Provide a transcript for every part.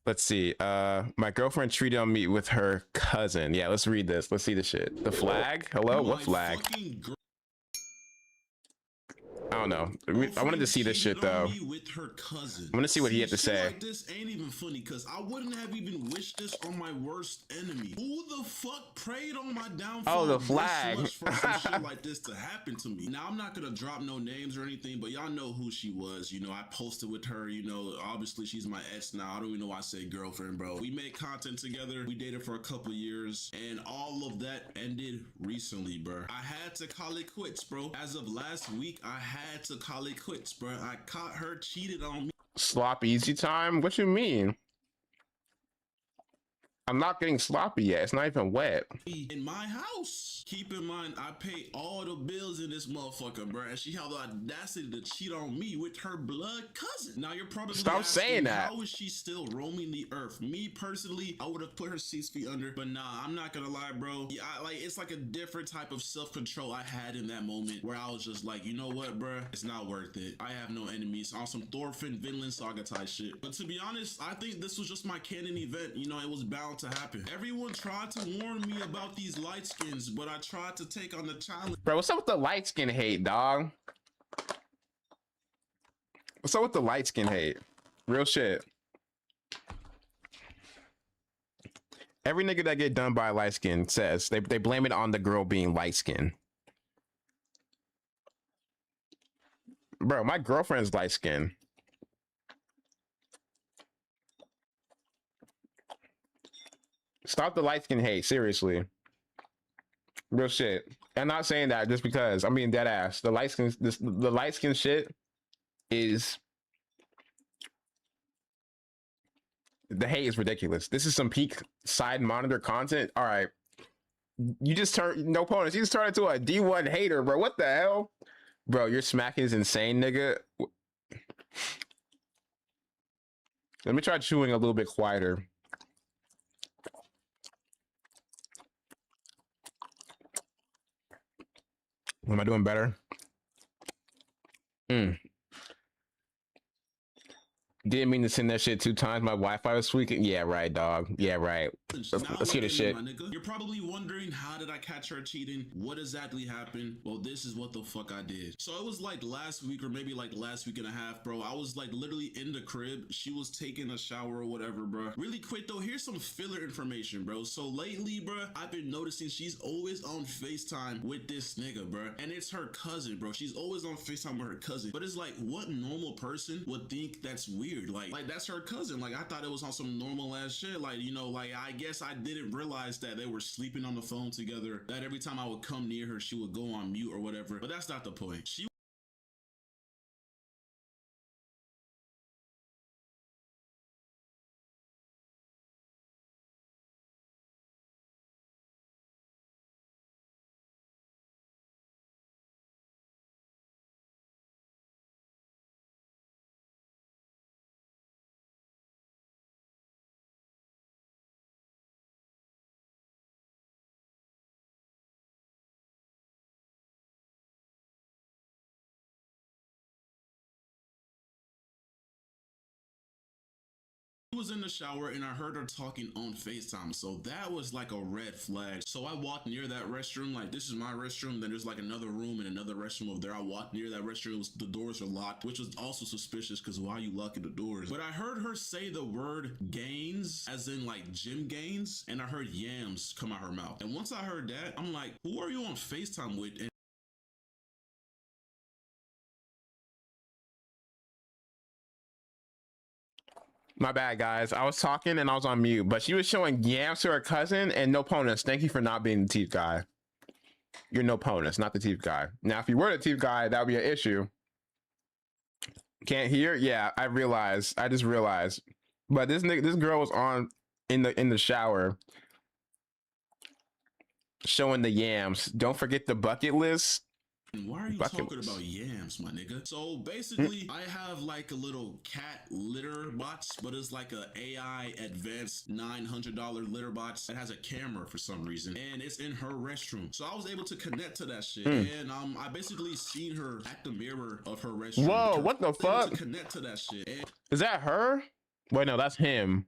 Let's see. My girlfriend treated on me with her cousin. Yeah, let's read this. Let's see the shit. The flag? Hello? What flag? I don't know. I wanted to see this shit though. With her cousin. I'm gonna see what he had to say. Like this ain't even funny because I wouldn't have even wished this on my worst enemy. Who the fuck prayed on my downfall? Oh, the flag. For some shit like this to happen to me. Now I'm not gonna drop no names or anything, but y'all know who she was. You know, I posted with her. You know, obviously she's my ex now. I don't even know why I say girlfriend, bro. We made content together. We dated for a couple years, and all of that ended recently, bro. I had to call it quits, bro. As of last week, I had to call it quits, bro. I caught her cheated on me. Slop easy time? What you mean? I'm not getting sloppy yet. It's not even wet. In my house. Keep in mind, I pay all the bills in this motherfucker, bro. And she had the audacity to cheat on me with her blood cousin. Now you're probably stop saying that. How is she still roaming the earth? Me personally, I would have put her 6 feet under. But nah, I'm not gonna lie, bro. Yeah, it's like a different type of self-control I had in that moment where I was just like, you know what, bro? It's not worth it. I have no enemies. On some Thorfinn, Vinland Saga type shit. But to be honest, I think this was just my canon event. You know, it was bound to happen. Everyone tried to warn me about these light skins, but I tried to take on the challenge. Bro, what's up with the light skin hate, dog? What's up with the light skin hate? Real shit. Every nigga that get done by light skin says they blame it on the girl being light skin. Bro, my girlfriend's light skin. Stop the light skin hate, seriously. Real shit. I'm not saying that just because. I mean, dead ass. The light skin, the light skin shit is. The hate is ridiculous. This is some peak side monitor content. All right, you just turned no opponents. You just turned into a D1 hater, bro. What the hell, bro? Your smack is insane, nigga. Let me try chewing a little bit quieter. Am I doing better? Didn't mean to send that shit 2 times. My Wi-Fi was tweaking. Yeah, right, dog. Yeah, right. Let's hear the shit. You're probably wondering, how did I catch her cheating? What exactly happened? Well, this is what the fuck I did. So it was like last week or maybe like last week and a half, bro. I was like literally in the crib. She was taking a shower or whatever, bro. Really quick though, here's some filler information, bro. So lately, bro, I've been noticing she's always on FaceTime with this nigga, bro. And it's her cousin, bro. She's always on FaceTime with her cousin. But it's like, what normal person would think that's weird? Like that's her cousin. Like I thought it was on some normal ass shit. Like, you know, like I guess I didn't realize that they were sleeping on the phone together, that every time I would come near her she would go on mute or whatever. But that's not the point. She was in the shower and I heard her talking on FaceTime. So that was like a red flag. So I walked near that restroom. Like, this is my restroom. Then there's like another room and another restroom over there. I walked near that restroom. The doors are locked, which was also suspicious because why are you locking the doors? But I heard her say the word gains, as in like gym gains. And I heard yams come out her mouth. And once I heard that, I'm like, who are you on FaceTime with? And my bad, guys. I was talking and I was on mute, but she was showing yams to her cousin. And no bonus. Thank you for not being the teeth guy. You're no bonus, not the teeth guy. Now, if you were the teeth guy, that would be an issue. Can't hear? Yeah, I realized. I just realized. But this girl was on in the shower, showing the yams. Don't forget the bucket list. And why are you talking about yams, my nigga? So basically, I have like a little cat litter box, but it's like a AI advanced $900 litter box that has a camera for some reason, and it's in her restroom. So I was able to connect to that shit, and I basically seen her at the mirror of her restroom. Whoa, what the fuck? To connect to that shit. And is that her? Wait, no, that's him.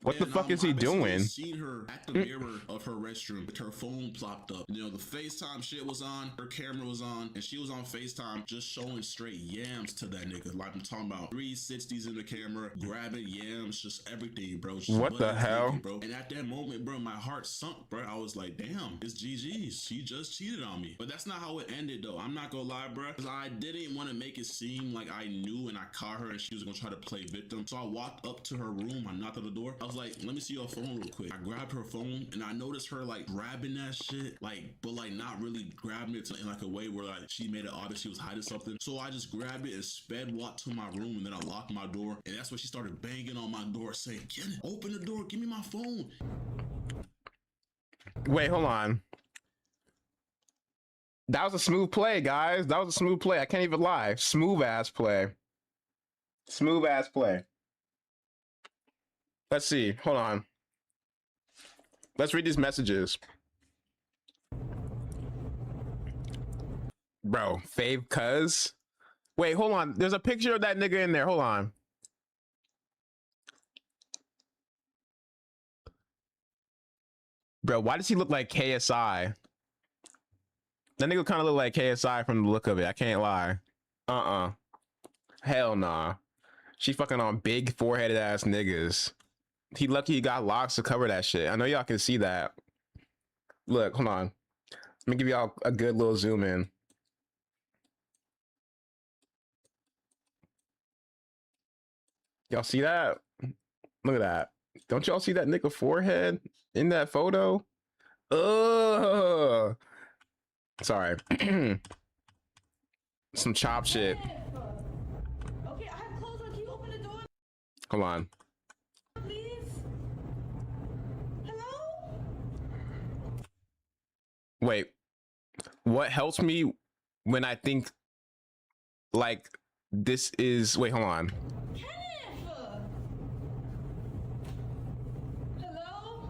What the fuck is he I basically doing? seen her at the mirror of her restroom with her phone plopped up. You know, the FaceTime shit was on, her camera was on, and she was on FaceTime just showing straight yams to that nigga. Like I'm talking about 360s in the camera, grabbing yams, just everything, bro. Just What the hell? naked, bro. And at that moment, bro, my heart sunk, bro. I was like, damn, it's GG's. She just cheated on me. But that's not how it ended, though. I'm not gonna lie, bro, because I didn't want to make it seem like I knew and I caught her and she was gonna try to play victim. So I walked up to her room, I knocked on the door. I was like, let me see your phone real quick. I grabbed her phone and I noticed her like grabbing that shit, like, but like not really grabbing it in like a way where like she made it obvious she was hiding something. So I just grabbed it and sped walked to my room, and then I locked my door, and that's when she started banging on my door saying, Kenneth, open the door, give me my phone. Wait, hold on. That was a smooth play, guys. That was a smooth play. I can't even lie. Smooth ass play. Smooth ass play. Let's see. Hold on. Let's read these messages. Bro, fave cuz. Wait, hold on. There's a picture of that nigga in there. Hold on. Bro, why does he look like KSI? That nigga kind of look like KSI from the look of it. I can't lie. Hell nah. She fucking on big foreheaded ass niggas. He lucky he got locks to cover that shit. I know y'all can see that. Look, hold on. Let me give y'all a good little zoom in. Y'all see that? Look at that. Don't y'all see that nigga forehead in that photo? Ugh. Sorry. Some chop shit. Okay, I have clothes on. Can you open the door, Come on. please? Hello? Wait. What helps me when I think like this is wait, hold on. Kenneth! Hello?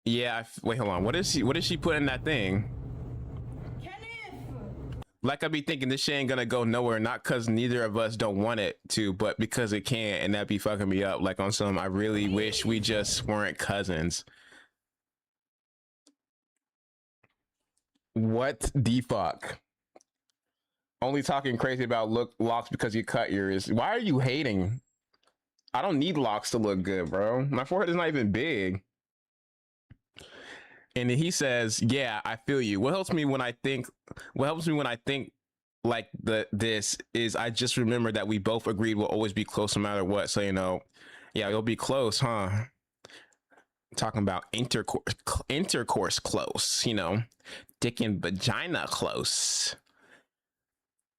Yeah, wait, hold on. What is she put in that thing? Kenneth! Like I be thinking this shit ain't gonna go nowhere, not cause neither of us don't want it to, but because it can't, and that be fucking me up. Like on some, I really wish we just weren't cousins. What the fuck? Only talking crazy about locks because you cut yours. Why are you hating? I don't need locks to look good, bro. My forehead is not even big. And then he says, yeah, I feel you. What helps me when I think like this is I just remember that we both agreed we'll always be close no matter what. So, you know, yeah, you'll be close, huh? Talking about intercourse close, you know, dick and vagina close.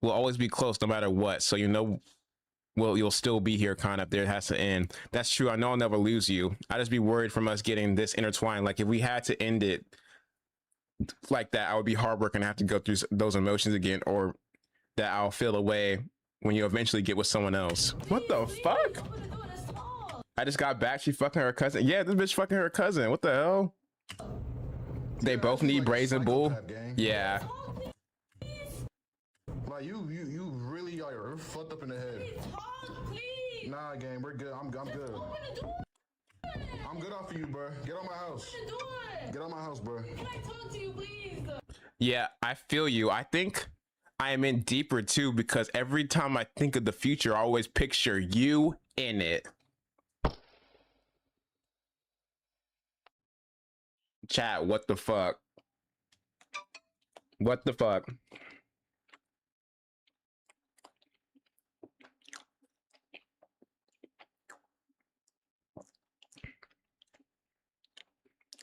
We'll always be close no matter what. So, you know, well, you'll still be here kind of. There has to end. That's true. I know I'll never lose you. I just be worried from us getting this intertwined. Like if we had to end it like that, I would be heartbroken and have to go through those emotions again, or that I'll feel away when you eventually get with someone else. What the fuck? Open the door, let's talk. I just got back. She fucking her cousin. Yeah, this bitch fucking her cousin. What the hell? They both need brazen bull. Yeah. Talk, please. Like you really are fucked up in the head. Please talk, please. Nah, gang, we're good. I'm good. Open the door. I'm good off of you, bro. Get on my house. Open the door. Get on my house, bro. Can I talk to you, please? Yeah, I feel you. I think I am in deeper too, because every time I think of the future, I always picture you in it. Chat, what the fuck? What the fuck?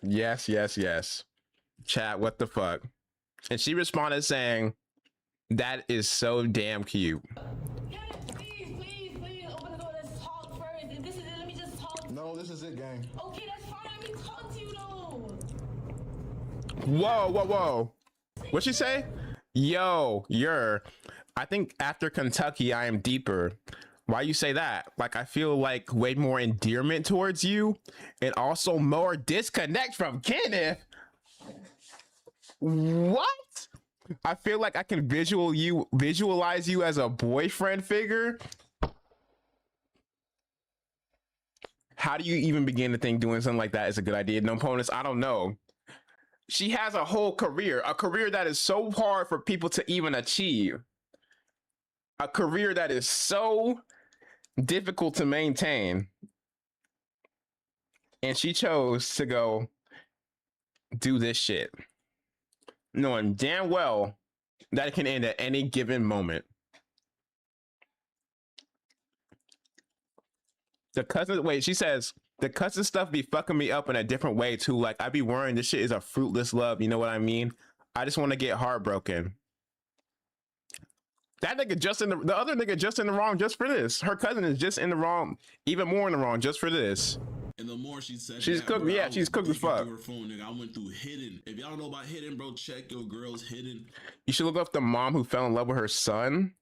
Yes, yes, yes. Chat, what the fuck? And she responded saying, that is so damn cute. Kenneth, please, open the door. Let's talk first. If this is it, let me just talk. No, this is it, gang. Okay, that's fine. Let me talk to you, though. Whoa, whoa, whoa. What'd she say? Yo, I think after Kentucky, I am deeper. Why you say that? Like, I feel like way more endearment towards you and also more disconnect from Kenneth. What? I feel like I can visualize you as a boyfriend figure. how do you even begin to think doing something like that is a good idea? No bonus, I don't know. She has a whole career, a career that is so hard for people to even achieve, a career that is so difficult to maintain. And she chose to go do this shit, knowing damn well that it can end at any given moment. The cousin, wait, she says, the cousin stuff be fucking me up in a different way too. Like, I be worrying this shit is a fruitless love. You know what I mean? I just want to get heartbroken. That nigga just in the other nigga just in the wrong just for this. Her cousin is just in the wrong, even more in the wrong just for this. And the more she said, she's cooked. Bro, yeah, she's cooked as fuck. Her phone, nigga. I went through Hidden. If y'all know about Hidden, bro, check your girl's Hidden. You should look up the mom who fell in love with her son.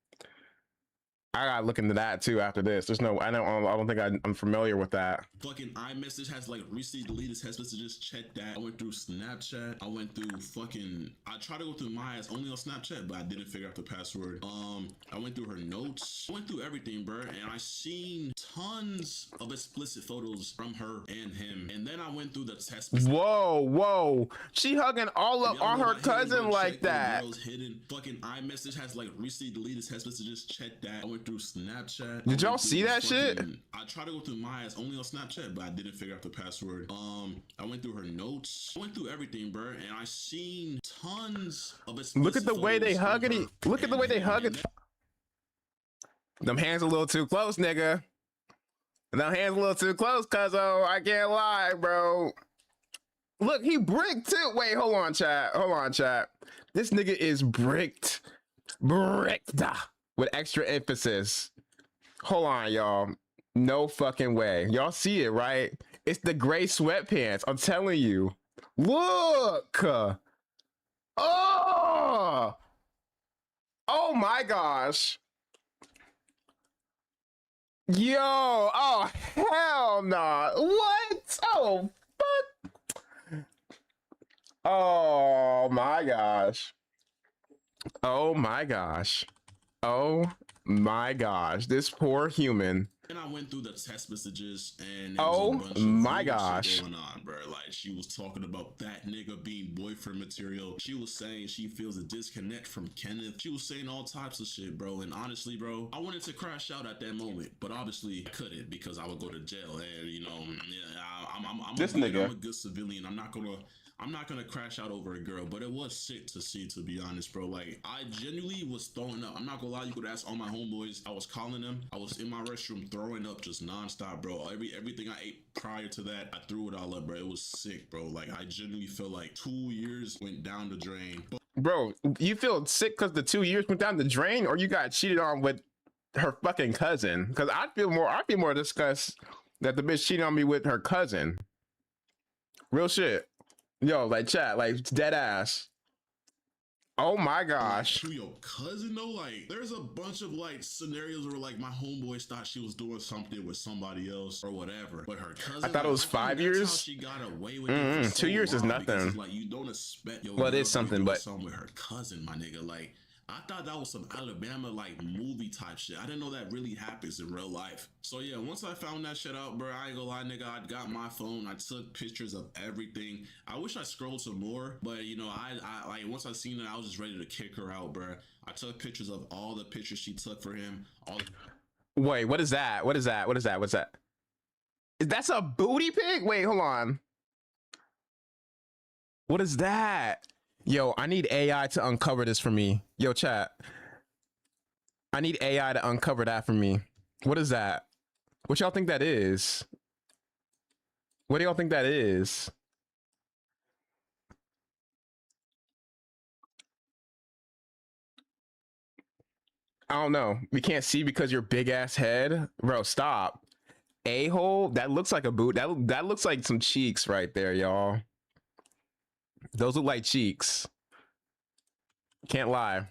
I gotta look into that too after this. There's no, I don't think I'm familiar with that. Fucking iMessage has like recently deleted text messages. Check that. I went through Snapchat. I went through fucking. I tried to go through my ass only on Snapchat, but I didn't figure out the password. I went through her notes. I went through everything, bro, and I seen tons of explicit photos from her and him. And then I went through the text messages. Whoa, she hugging all up on her cousin Hidden, like that. Hidden. Fucking iMessage has like recently deleted text messages. Check that. I went through Snapchat. Did y'all see that shit? I tried to go through my ass only on Snapchat, but I didn't figure out the password. I went through her notes. I went through everything, bro, and I seen tons of explicit. Look at the way they hug it. Look at the way they hug it. Them hands a little too close, nigga. Them hands a little too close, cuzzo. I can't lie, bro. Look, he bricked too. Wait, hold on, chat. Hold on, chat. This nigga is bricked. Bricked. With extra emphasis. Hold on, y'all. No fucking way. Y'all see it, right? It's the gray sweatpants. I'm telling you. Look. Oh. Oh my gosh. Yo. Oh, hell nah. What? Oh, fuck. Oh my gosh. Oh my gosh. Oh my gosh, this poor human. And I went through the text messages and oh my gosh going on, bro. Like, she was talking about that nigga being boyfriend material. She was saying she feels a disconnect from Kenneth. She was saying all types of shit, bro. And honestly, bro, I wanted to crash out at that moment, but obviously I couldn't because I would go to jail. And you know, yeah, I'm a good civilian. I'm not gonna crash out over a girl, but it was sick to see, to be honest, bro. Like, I genuinely was throwing up. I'm not gonna lie, you could ask all my homeboys. I was calling them. I was in my restroom throwing up just nonstop, bro. Everything I ate prior to that, I threw it all up, bro. It was sick, bro. Like, I genuinely feel like 2 years went down the drain. Bro, you feel sick because the 2 years went down the drain, or you got cheated on with her fucking cousin? Because I feel more disgust that the bitch cheated on me with her cousin. Real shit. Yo, like, chat, like, dead ass. Oh my gosh. To your cousin though, like, there's a bunch of like scenarios where like my homeboys thought she was doing something with somebody else or whatever, but her cousin, I thought it was 5 years. She got away with it for 2 years is nothing. Like, you don't expect your well, it is something, but something with her cousin, my nigga. Like, I thought that was some Alabama like movie type shit. I didn't know that really happens in real life. So yeah, once I found that shit out, bro, I ain't gonna lie, nigga, I got my phone. I took pictures of everything. I wish I scrolled some more, but you know, I like, once I seen it, I was just ready to kick her out, bro. I took pictures of all the pictures she took for him. Wait, what is that? What is that? What is that? What's that? That's a booty pic? Wait, hold on. What is that? Yo, I need AI to uncover this for me. Yo, chat. I need AI to uncover that for me. What is that? What y'all think that is? What do y'all think that is? I don't know. We can't see because your big ass head. Bro, stop. A-hole? That looks like a boot. That looks like some cheeks right there, y'all. Those look like cheeks. Can't lie.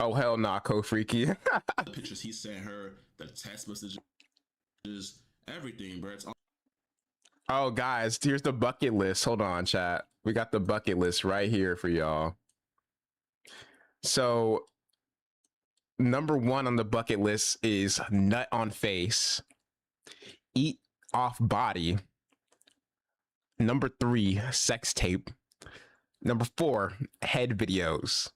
Oh, hell nah, Co-Freaky. The pictures he sent her, the text messages, everything, bro. It's all oh, guys, here's the bucket list. Hold on, chat. We got the bucket list right here for y'all. So Number one on the bucket list is nut on face, eat off body. Number 3, sex tape. Number 4, head videos.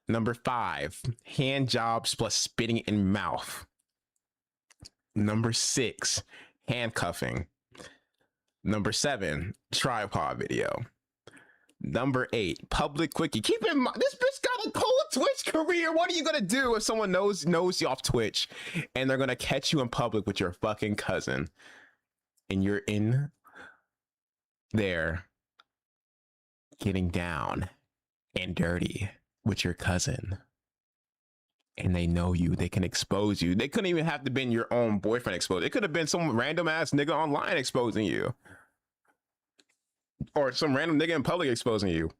Number 5, hand jobs plus spitting in mouth. Number 6, handcuffing. Number 7, tripod video. Number 8, public quickie. Keep in mind, this bitch got a whole Twitch career. What are you gonna do if someone knows you off Twitch and they're gonna catch you in public with your fucking cousin and you're in there getting down and dirty with your cousin and they know you, they can expose you. They couldn't even have to been your own boyfriend exposed. It could have been some random ass nigga online exposing you, or some random nigga in public exposing you.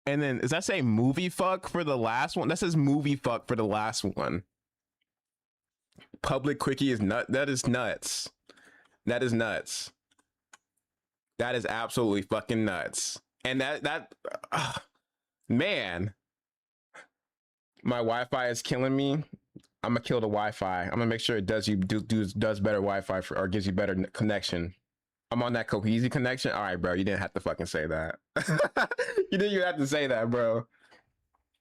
And then does that say movie fuck for the last one? That says movie fuck for the last one. Public quickie is nut. That is nuts. That is nuts. That is absolutely fucking nuts. And man, my Wi-Fi is killing me. I'm gonna kill the Wi-Fi. I'm gonna make sure it does better Wi-Fi or gives you better connection. I'm on that cohesive connection. All right, bro. You didn't have to fucking say that. You didn't even have to say that, bro.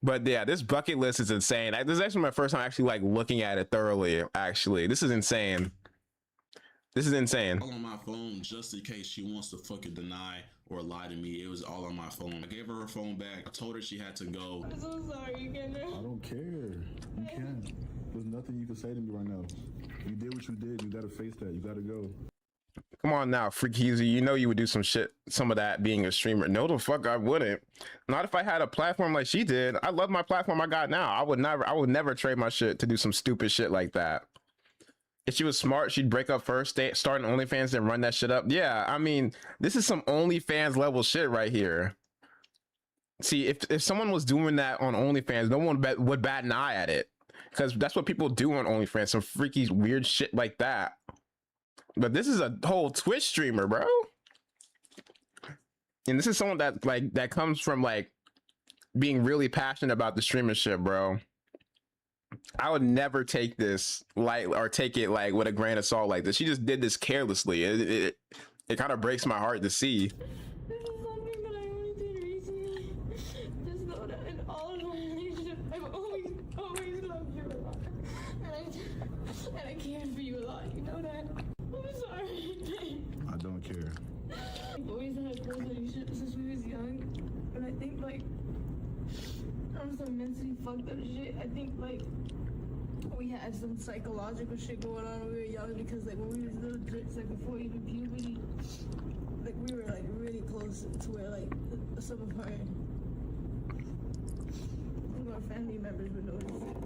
But yeah, this bucket list is insane. This is actually my first time actually like looking at it thoroughly. Actually, this is insane. This is insane. All on my phone just in case she wants to fucking deny or lie to me. It was all on my phone. I gave her phone back. I told her she had to go. I'm so sorry, Kendra. I don't care. You can't. There's nothing you can say to me right now. You did what you did. You gotta face that. You gotta go. Come on now, Freakeasy. You know you would do some shit, some of that being a streamer. No, the fuck I wouldn't. Not if I had a platform like she did. I love my platform I got now. I would never trade my shit to do some stupid shit like that. If she was smart, she'd break up first, start an OnlyFans, then run that shit up. Yeah, I mean, this is some OnlyFans level shit right here. See, if someone was doing that on OnlyFans, no one would bat an eye at it, because that's what people do on OnlyFans, some freaky weird shit like that. But this is a whole Twitch streamer, bro. And this is someone that comes from like being really passionate about the streamer shit, bro. I would never take this light or take it like with a grain of salt like this. She just did this carelessly. It kind of breaks my heart to see. This is something that I only did recently. Just know that in all of my relationships, I've always loved you a lot. And I cared for you a lot. You know that? I'm sorry. I don't care. We've always had close relationships since we was young. And I think like on some mentally fucked up shit, I think like we had some psychological shit going on when we were young, because like when we was little drits, like before even puberty, like we were like really close to where like some of our family members would notice it.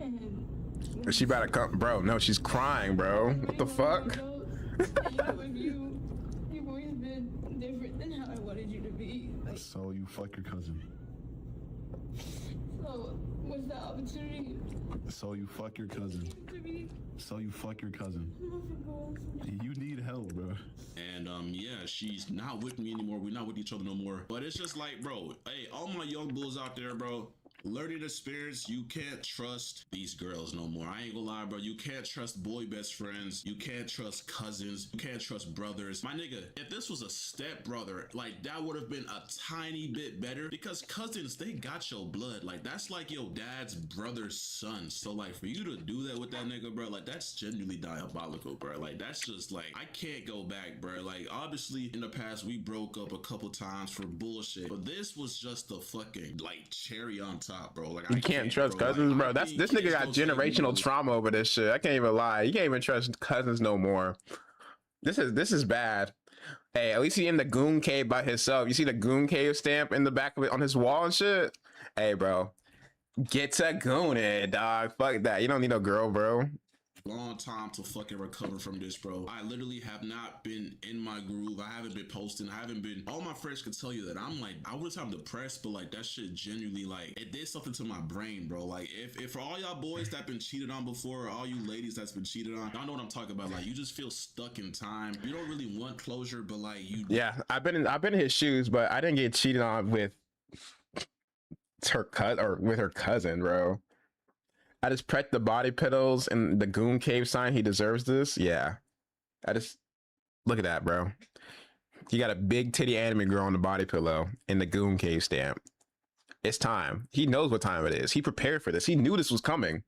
And She about to come, bro. No, she's crying, bro. What the fuck? You've always been different than how I wanted you to be. Like, So you fuck your cousin. so what's the opportunity So you fuck your cousin. to be? So you fuck your cousin. Oh my gosh. You need help, bro. And yeah, she's not with me anymore. We're not with each other no more. But it's just like, bro, hey, all my young bulls out there, bro, learning experience, you can't trust these girls no more. I ain't gonna lie, bro. You can't trust boy best friends. You can't trust cousins. You can't trust brothers. My nigga, if this was a step brother, like that would have been a tiny bit better, because cousins, they got your blood. Like that's like your dad's brother's son. So like for you to do that with that nigga, bro, like that's genuinely diabolical, bro. Like that's just like, I can't go back, bro. Like obviously in the past we broke up a couple times for bullshit, but this was just the fucking like cherry on top, bro. Like You can't trust cousins, bro. That's this nigga got generational trauma over this shit. I can't even lie. You can't even trust cousins no more. This is bad. Hey, at least he in the goon cave by himself. You see the goon cave stamp in the back of it on his wall and shit. Hey, bro, get to gooning, dog. Fuck that. You don't need no girl, bro. Long time to fucking recover from this, bro. I literally have not been in my groove. I haven't been posting. I haven't been. All my friends could tell you that I'm like, I wouldn't say I'm depressed, but like that shit genuinely like it did something to my brain, bro. Like if for all y'all boys that been cheated on before, or all you ladies that's been cheated on, y'all know what I'm talking about. Like you just feel stuck in time. You don't really want closure, but like you. Yeah, I've been in his shoes, but I didn't get cheated on with her cut or with her cousin, bro. I just pressed the body pillows and the goon cave sign. He deserves this. Yeah. I just look at that, bro. He got a big titty anime girl on the body pillow and the goon cave stamp. It's time. He knows what time it is. He prepared for this. He knew this was coming.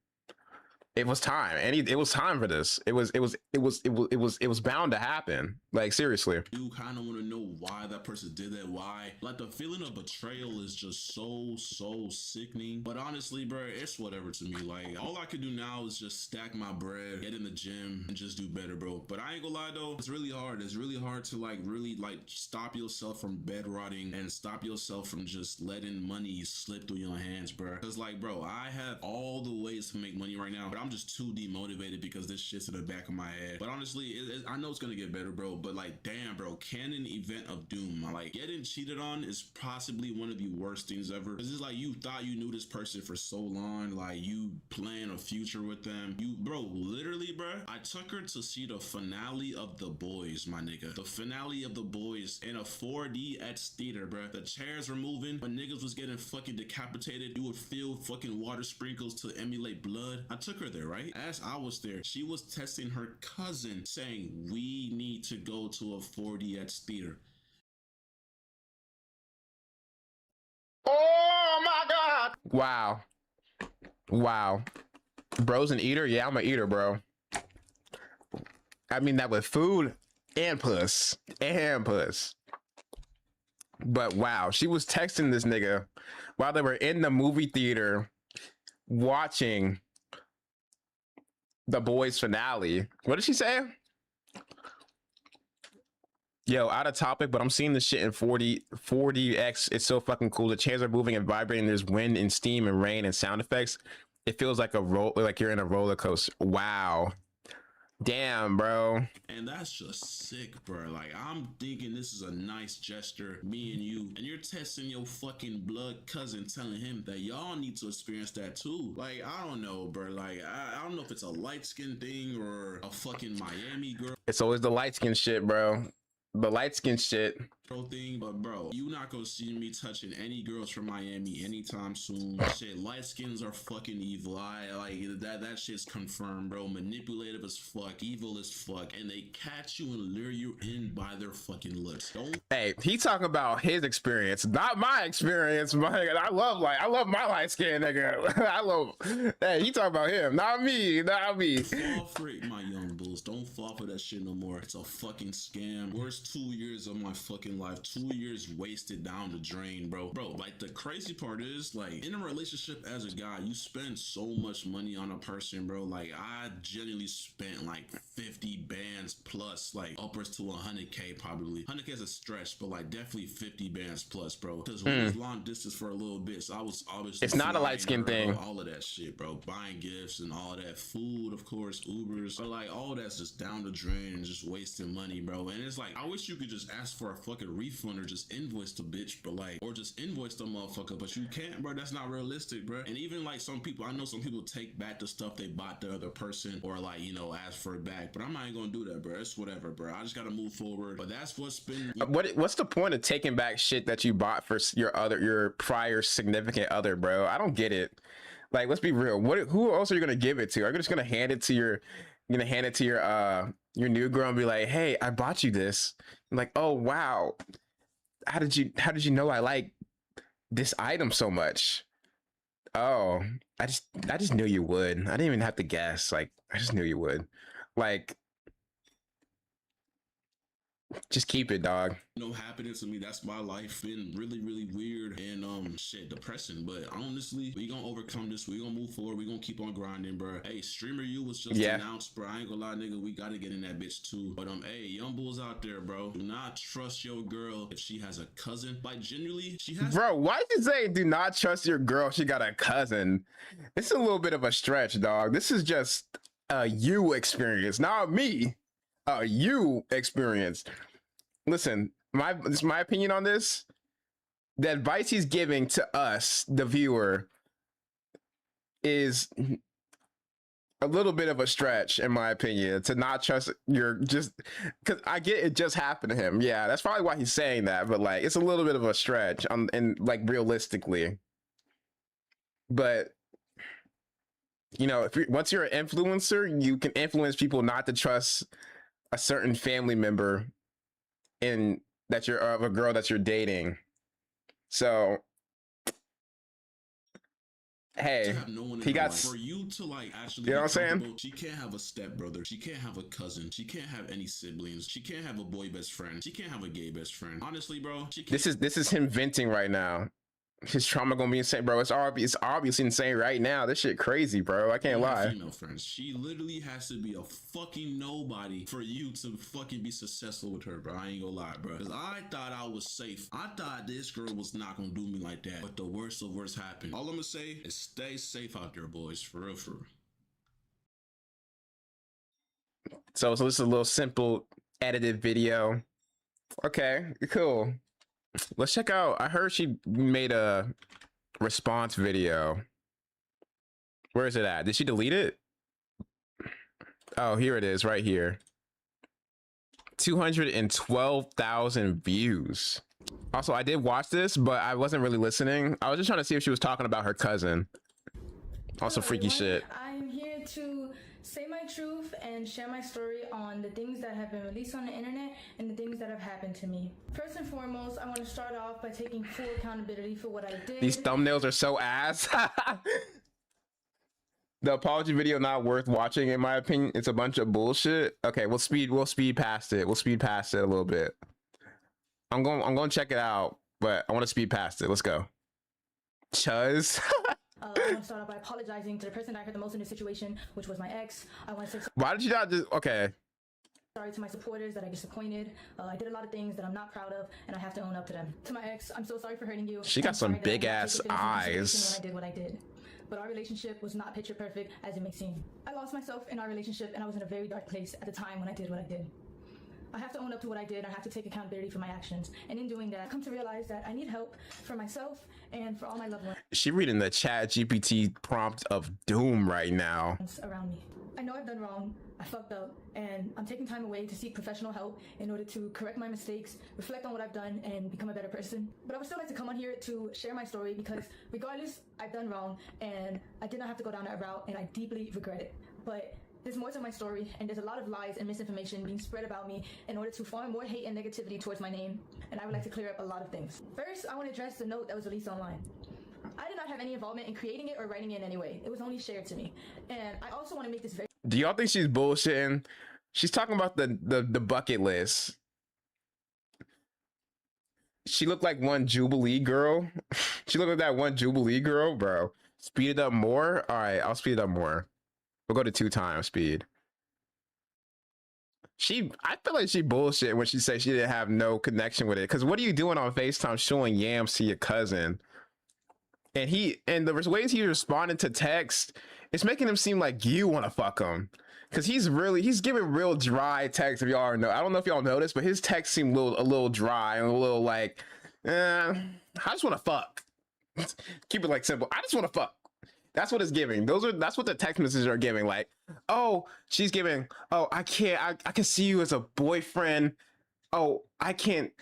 It was time, and it was time for this. It was bound to happen. Like, seriously. You kind of want to know why that person did that. Why? Like, the feeling of betrayal is just so sickening. But honestly, bro, it's whatever to me. Like, all I could do now is just stack my bread, get in the gym, and just do better, bro. But I ain't gonna lie though, it's really hard. It's really hard to really stop yourself from bed rotting and stop yourself from just letting money slip through your hands, bro. Cause like, bro, I have all the ways to make money right now, but I'm just too demotivated because this shit's in the back of my head. But honestly, I know it's gonna get better, bro. But like, damn, bro, canon event of doom. Like, getting cheated on is possibly one of the worst things ever. Cause it's like, you thought you knew this person for so long, like you plan a future with them. You, bro, literally, bro, I took her to see the finale of The Boys, my nigga. The finale of The Boys in a 4DX theater, bro. The chairs were moving. When niggas was getting fucking decapitated, you would feel fucking water sprinkles to emulate blood. I took her there, right? As I was there, she was testing her cousin, saying, we need to go to a 4DX theater. Oh my god! Wow. Wow. Bro's an eater? Yeah, I'm an eater, bro. I mean that with food and puss. And puss. But wow, she was texting this nigga while they were in the movie theater watching The Boys finale. What did she say? Yo, out of topic, but I'm seeing this shit in 4DX. It's so fucking cool. The chairs are moving and vibrating. There's wind and steam and rain and sound effects. It feels like like you're in a roller coaster. Wow. Damn, bro. And that's just sick, bro. Like, I'm thinking this is a nice gesture, me and you, and you're testing your fucking blood cousin, telling him that y'all need to experience that too. Like, I don't know, bro. Like, I don't know if it's a light skin thing or a fucking Miami girl. It's always the light skin shit, bro. The light skin shit. Thing, but bro, you not gonna see me touching any girls from Miami anytime soon. Shit, light skins are fucking evil. I like that shit's confirmed, bro. Manipulative as fuck, evil as fuck, and they catch you and lure you in by their fucking looks. Don't. Hey, he talking about his experience, not my experience. I love my light skin nigga. I love. Hey, he talking about him, not me, not me. Fall for it, my young bulls. Don't fall for that shit no more. It's a fucking scam. Worst 2 years of my fucking life. 2 years wasted down the drain, bro. Like, the crazy part is, like, in a relationship as a guy, you spend so much money on a person, bro. Like, I genuinely spent like 50 bands plus, like upwards to 100K probably. 100K is a stretch, but like definitely 50 bands plus, bro. Because we was long distance for a little bit, so I was obviously. It's not a light skin thing. All of that shit, bro. Buying gifts and all that food, of course, Ubers, but like all that's just down the drain and just wasting money, bro. And it's like, I wish you could just ask for a fucking refund or just invoice the bitch, but like, or just invoice the motherfucker, but you can't, bro. That's not realistic, bro. And even like some people, I know some people take back the stuff they bought the other person, or like, you know, ask for it back, but I'm not even gonna do that, bro. It's whatever, bro. I just gotta move forward. But that's what's been. What's the point of taking back shit that you bought for your prior significant other, bro? I don't get it. Like, let's be real. Who else are you gonna give it to? Are you just gonna hand it to your new girl and be like, hey, I bought you this? I'm like, oh wow, how did you know I like this item so much? Oh, I just knew you would. I didn't even have to guess. Like, I just knew you would. Like, just keep it, dog. You know, happening to me. That's my life. Been really, really weird and shit, depressing. But honestly, we gonna overcome this. We gonna move forward. We gonna keep on grinding, bro. Hey, Streamer U was just announced, bro. I ain't gonna lie, nigga. We gotta get in that bitch too. But hey, young bulls out there, bro. Do not trust your girl if she has a cousin. Like, genuinely, she has. Bro, why did you say do not trust your girl? She got a cousin. It's a little bit of a stretch, dog. This is just a you experience, not me. A you experience. Listen, this is my opinion on this. The advice he's giving to us, the viewer, is a little bit of a stretch, in my opinion, to not trust because I get it just happened to him. Yeah, that's probably why he's saying that, but like, it's a little bit of a stretch and like realistically. but you know, once you're an influencer, you can influence people not to trust a certain family member in that you're of a girl that you're dating. So hey, have no one in he her got life. For you to like actually, you know what I'm be saying? comfortable, she can't have a stepbrother, she can't have a cousin, she can't have any siblings, she can't have a boy best friend, she can't have a gay best friend. Honestly, bro, she can't. This is him venting right now. His trauma gonna be insane, bro. It's obviously insane right now. This shit crazy, bro. I can't lie. Female friends. She literally has to be a fucking nobody for you to fucking be successful with her, bro. I ain't gonna lie, bro. Because I thought I was safe. I thought this girl was not gonna do me like that. But the worst of worst happened. All I'm gonna say is stay safe out there, boys. For real, for real. So this is a little simple edited video. Okay, cool. Let's check out. I heard she made a response video. Where is it at? Did she delete it? Oh, here it is, right here. 212,000 views. Also, I did watch this, but I wasn't really listening. I was just trying to see if she was talking about her cousin. Also, Hello, freaky everyone. shit. I'm here to say my truth and share my story on the things that have been released on the internet and the things that have happened to me. First and foremost, I want to start off by taking full accountability for what I did. These thumbnails are so ass. The apology video not worth watching, in my opinion. It's a bunch of bullshit. Okay, we'll speed past it. We'll speed past it a little bit. I'm going to check it out, but I want to speed past it. Let's go. Chuz. I want to start off by apologizing to the person that I hurt the most in this situation, which was my ex. I want to say Why did you not just okay? sorry to my supporters that I disappointed. I did a lot of things that I'm not proud of, and I have to own up to them. To my ex, I'm so sorry for hurting you. She got I'm some sorry that I big did not ass take your feelings into consideration eyes. when I did what I did. But our relationship was not picture perfect as it may seem. I lost myself in our relationship, and I was in a very dark place at the time when I did what I did. I have to own up to what I did. I have to take accountability for my actions. And in doing that, I've come to realize that I need help for myself and for all my loved ones She reading the Chat GPT prompt of doom right now. around me. I know I've done wrong. I fucked up, and I'm taking time away to seek professional help in order to correct my mistakes, reflect on what I've done, and become a better person. But I would still like to come on here to share my story because regardless, I've done wrong, and I did not have to go down that route, and I deeply regret it. But there's more to my story, and there's a lot of lies and misinformation being spread about me in order to farm more hate and negativity towards my name, and I would like to clear up a lot of things. First, I want to address the note that was released online. I did not have any involvement in creating it or writing it in any way. It was only shared to me. And I also want to make this very Do y'all think she's bullshitting? She's talking about the bucket list. She looked like one Jubilee girl. She looked like that one Jubilee girl, bro. Speed it up more. All right, I'll speed it up more. We'll go to 2x speed. I feel like she bullshit when she says she didn't have no connection with it. Because what are you doing on FaceTime showing yams to your cousin? And the ways he responded to text, it's making him seem like you want to fuck him. Because he's giving real dry text, if y'all know. I don't know if y'all noticed, but his text seemed a little dry and a little like, I just want to fuck. Keep it like simple. I just want to fuck. That's what it's giving. That's what the text messages are giving. Like, oh, she's giving, oh, I can see you as a boyfriend. Oh, I can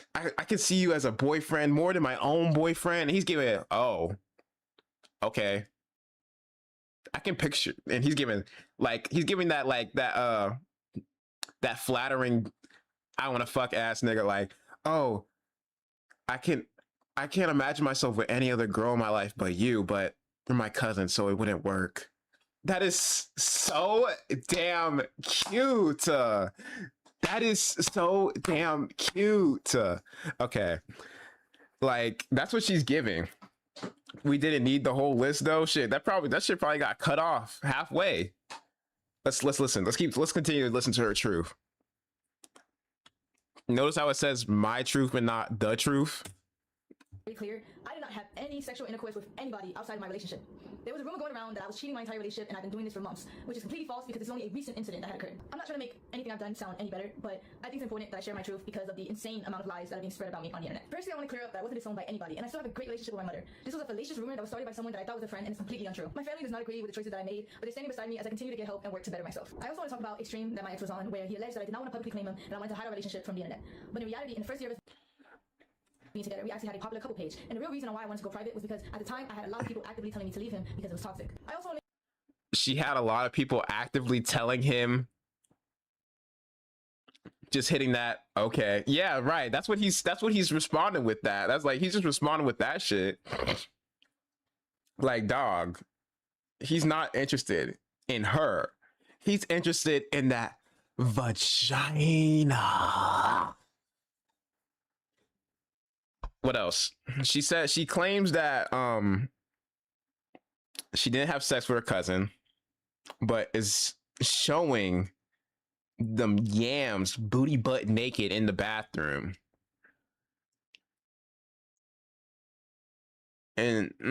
see you as a boyfriend more than my own boyfriend. And he's giving, oh, okay. I can picture, and he's giving that that flattering, I want to fuck ass nigga. Like, oh, I can't imagine myself with any other girl in my life but you, but you're my cousin, so it wouldn't work. That is so damn cute. That is so damn cute. Okay, like that's what she's giving. We didn't need the whole list though. Shit, that shit probably got cut off halfway. Let's listen. Let's continue to listen to her truth. Notice how it says my truth and not the truth. very clear. I did not have any sexual intercourse with anybody outside of my relationship. There was a rumor going around that I was cheating my entire relationship, and I've been doing this for months, which is completely false because it's only a recent incident that had occurred. I'm not trying to make anything I've done sound any better, but I think it's important that I share my truth because of the insane amount of lies that are being spread about me on the internet. Firstly, I want to clear up that I wasn't disowned by anybody, and I still have a great relationship with my mother. This was a fallacious rumor that was started by someone that I thought was a friend, and it's completely untrue. My family does not agree with the choices that I made, but they're standing beside me as I continue to get help and work to better myself. I also want to talk about Extreme that my ex was on, where he alleged that I did not want to publicly claim him and I wanted to hide our relationship from the internet. But in reality, in the first year of his being together. We actually had a popular couple page. And the real reason why I wanted to go private was because at the time I had a lot of people actively telling me to leave him because it was toxic. I also want to She had a lot of people actively telling him, just hitting that. Okay, yeah, right. That's what he's responding with. That's like, he's just responding with that shit. Like, dog, he's not interested in her. He's interested in that vagina. What else? She said she claims that she didn't have sex with her cousin, but is showing them yams booty butt naked in the bathroom. And I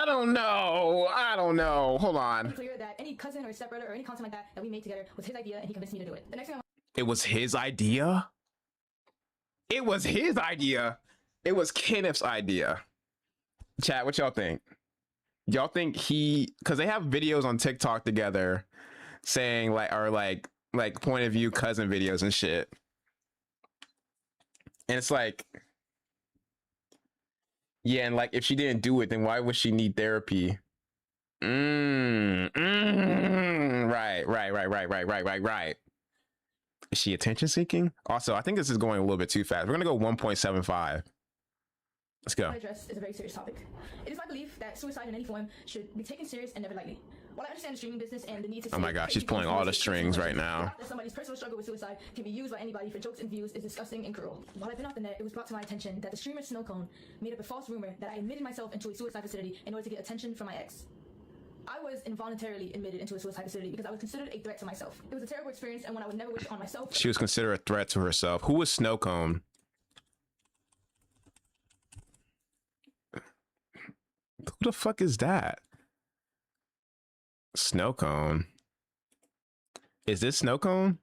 don't know. Hold on. clear that any cousin or stepbrother or any content like that we made together was his idea and he convinced me to do it. The next thing It was his idea? It was his idea. It was Kenneth's idea. Chat, what y'all think? Y'all think because they have videos on TikTok together saying like point of view cousin videos and shit. And it's like, yeah, and like if she didn't do it, then why would she need therapy? Right. Is she attention seeking? Also, I think this is going a little bit too fast. We're gonna go 1.75. Let's go. address is a very serious topic. It is my belief that suicide in any form should be taken serious and never lightly. While I understand the streaming business and the need to... Oh my gosh, she's pulling all the strings right now. That somebody's personal struggle with suicide can be used by anybody for jokes and views is disgusting and cruel. While I've been off the net, it was brought to my attention that the streamer Snowcone made up a false rumor that I admitted myself into a suicide facility in order to get attention from my ex. I was involuntarily admitted into a suicide facility because I was considered a threat to myself. It was a terrible experience and one I would never wish on myself. She was considered a threat to herself. Who was Snowcone? Who the fuck is that? Snowcone. Is this Snowcone?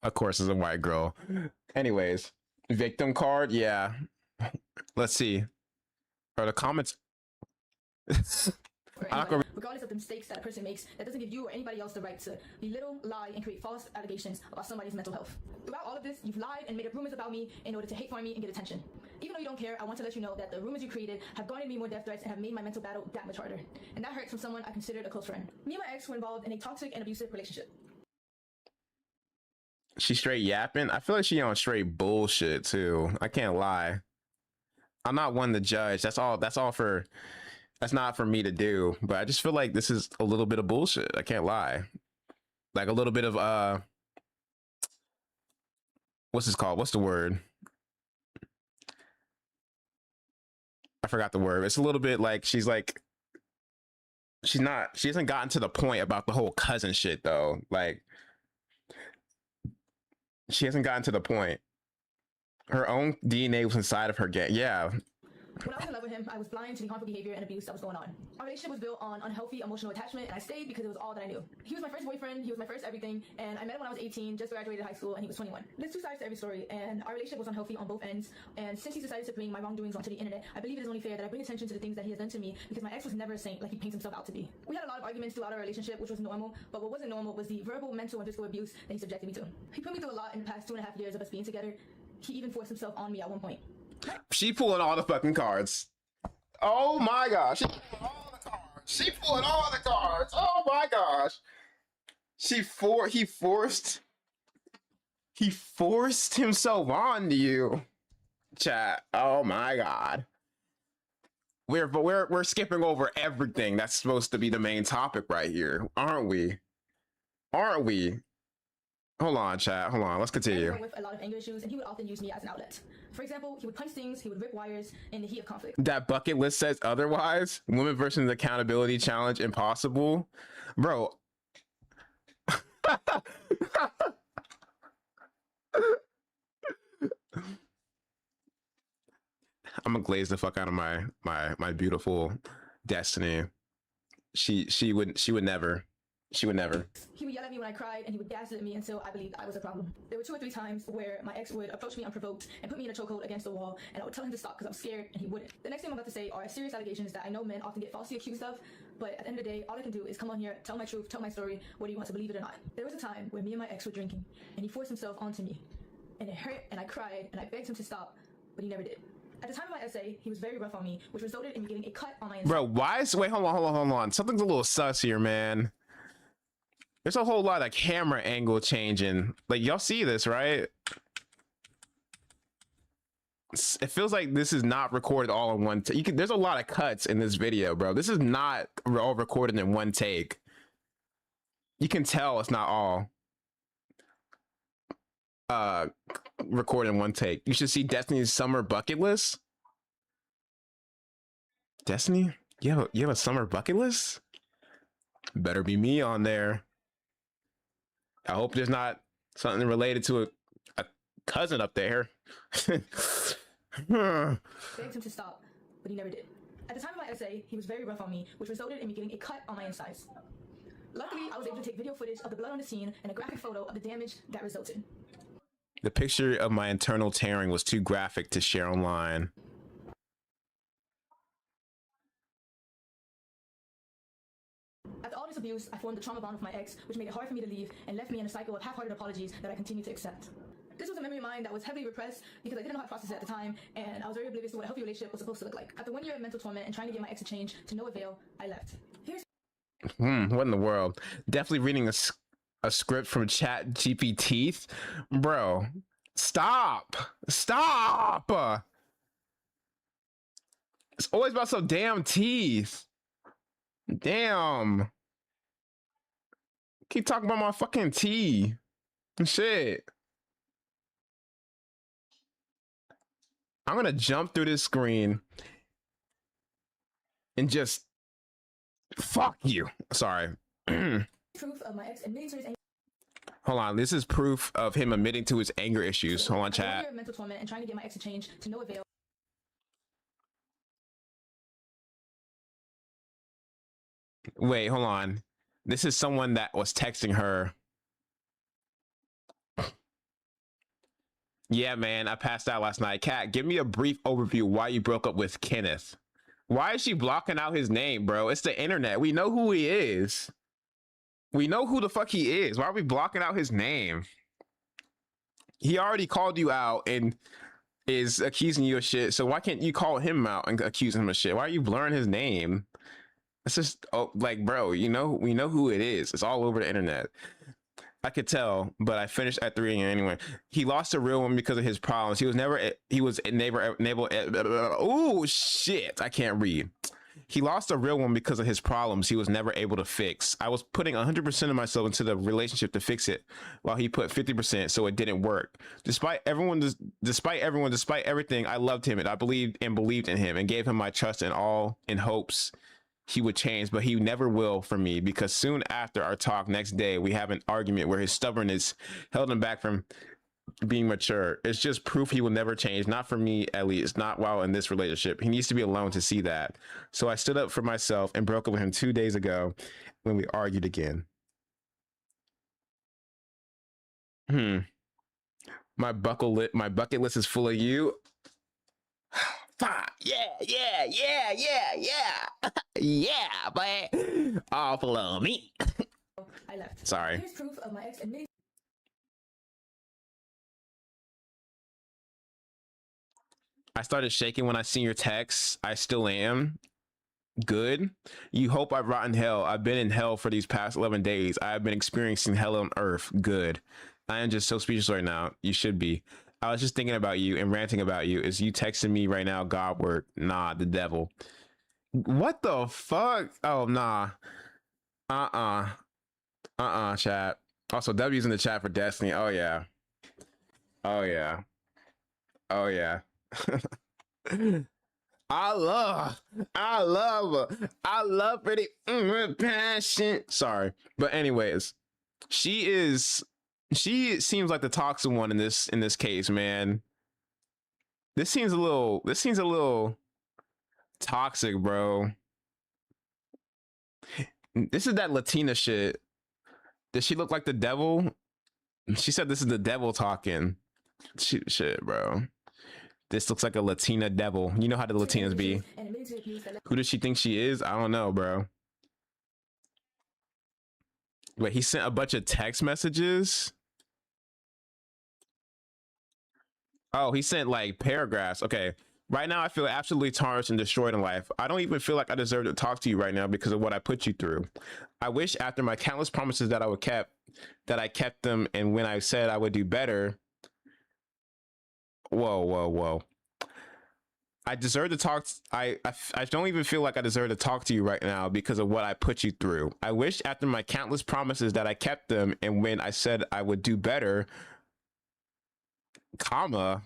Of course, it's a white girl. Anyways, victim card. Yeah. Let's see. Are the comments? Regardless of the mistakes that a person makes, that doesn't give you or anybody else the right to belittle, lie, and create false allegations about somebody's mental health. Throughout all of this, you've lied and made up rumors about me in order to hate farm me and get attention. Even though you don't care, I want to let you know that the rumors you created have garnered me more death threats and have made my mental battle that much harder. And that hurts from someone I considered a close friend. Me and my ex were involved in a toxic and abusive relationship. She straight yapping. I feel like she on straight bullshit too. I can't lie. I'm not one to judge. That's not for me to do, but I just feel like this is a little bit of bullshit. I can't lie. Like a little bit of what's this called? What's the word? I forgot the word. It's a little bit like she hasn't gotten to the point about the whole cousin shit though. Like she hasn't gotten to the point. Her own DNA was inside of her. Yeah. When I was in love with him, I was blind to the harmful behavior and abuse that was going on. Our relationship was built on unhealthy emotional attachment, and I stayed because it was all that I knew. He was my first boyfriend, he was my first everything, and I met him when I was 18, just graduated high school, and he was 21. There's two sides to every story, and our relationship was unhealthy on both ends, and since he decided to bring my wrongdoings onto the internet, I believe it is only fair that I bring attention to the things that he has done to me, because my ex was never a saint like he paints himself out to be. We had a lot of arguments throughout our relationship, which was normal, but what wasn't normal was the verbal, mental, and physical abuse that he subjected me to. He put me through a lot in the past 2.5 years of us being together. He even forced himself on me at one point. She pulling all the fucking cards. Oh my gosh. She pulling all the cards. Oh my gosh. He forced himself on you. Chat. Oh my god. We're skipping over everything that's supposed to be the main topic right here, aren't we? Hold on, chat. Hold on. Let's continue. With a lot of anger issues, and he would often use me as an outlet. For example, he would punch things, he would rip wires in the heat of conflict. That bucket list says otherwise. Women versus accountability challenge impossible. Bro. I'm gonna glaze the fuck out of my beautiful Destiny. She would never. He would yell at me when I cried, and he would gaslight me until I believed I was a problem. There were 2 or 3 times where my ex would approach me unprovoked and put me in a chokehold against the wall, and I would tell him to stop because I'm scared, and he wouldn't. The next thing I'm about to say are serious allegations that I know men often get falsely accused of, but at the end of the day, all I can do is come on here, tell my truth, tell my story, whether you want to believe it or not. There was a time where me and my ex were drinking, and he forced himself onto me. And it hurt, and I cried, and I begged him to stop, but he never did. At the time of my essay, he was very rough on me, which resulted in me getting a cut on my inside. Bro, why is... Wait, hold on. Something's a little sus here, man. There's a whole lot of camera angle changing. Like, y'all see this, right? It feels like this is not recorded all in one take. There's a lot of cuts in this video, bro. This is not all recorded in one take. You can tell it's not all recorded in one take. You should see Destiny's summer bucket list. Destiny, you have a summer bucket list? Better be me on there. I hope there's not something related to a cousin up there. Begged him to stop, but he never did. At the time of my essay, he was very rough on me, which resulted in me getting a cut on my insides. Luckily, I was able to take video footage of the blood on the scene and a graphic photo of the damage that resulted. The picture of my internal tearing was too graphic to share online. After all this abuse, I formed a trauma bond with my ex, which made it hard for me to leave and left me in a cycle of half-hearted apologies that I continue to accept. This was a memory of mine that was heavily repressed because I didn't know how to process it at the time, and I was very oblivious to what a healthy relationship was supposed to look like. After 1 year of mental torment and trying to get my ex to change to no avail, I left. Here's What in the world? Definitely reading a script from Chat GPT. Bro, stop. It's always about some damn teeth. Damn. Keep talking about my fucking tea and shit. I'm gonna jump through this screen and just fuck you. Sorry. proof of my ex admitting to his anger. Hold on. This is proof of him admitting to his anger issues. Hold on, After 1 chat. year of mental torment and trying to get my ex to change to no avail. Wait, hold on. This is someone that was texting her. Yeah, man, I passed out last night. Kat, give me a brief overview why you broke up with Kenneth. Why is she blocking out his name, bro? It's the internet. We know who he is. We know who the fuck he is. Why are we blocking out his name? He already called you out and is accusing you of shit. So why can't you call him out and accuse him of shit? Why are you blurring his name? It's just, oh, like, bro, you know, we know who it is. It's all over the internet. I could tell, but I finished at 3 a.m. anyway. He lost a real one because of his problems. He was never oh shit, I can't read. He lost a real one because of his problems he was never able to fix. I was putting 100% of myself into the relationship to fix it, while he put 50%, so it didn't work. Despite everything, I loved him and I believed in him and gave him my trust and all in hopes he would change, but he never will for me, because soon after our talk next day, we have an argument where his stubbornness held him back from being mature. It's just proof he will never change. Not for me, at least. Not while in this relationship. He needs to be alone to see that. So I stood up for myself and broke up with him 2 days ago when we argued again. My bucket list is full of you. Fine. Yeah, but all full of me. I left. Sorry. Here's proof of my ex admitting. I started shaking when I seen your texts. I still am. Good. You hope I've rotten hell. I've been in hell for these past 11 days. I have been experiencing hell on earth. Good. I am just so speechless right now. You should be. I was just thinking about you and ranting about you. Is you texting me right now? God work. Nah, the devil. What the fuck? Oh, nah. Chat. Also, W's in the chat for Destiny. Oh, yeah. I love pretty passion. Sorry. But anyways, she seems like the toxic one in this case, man. This seems a little toxic, bro. This is that Latina shit. Does she look like the devil? She said this is the devil talking. Shit, bro. This looks like a Latina devil. You know how the Latinas be. Who does she think she is? I don't know, bro. Wait, he sent a bunch of text messages. Oh, he sent like paragraphs. Okay. Right now, I feel absolutely tarnished and destroyed in life. I don't even feel like I deserve to talk to you right now because of what I put you through. I wish after my countless promises that I kept them, and when I said I would do better. Whoa. I deserve to talk. I don't even feel like I deserve to talk to you right now because of what I put you through. I wish after my countless promises that I kept them, and when I said I would do better, comma,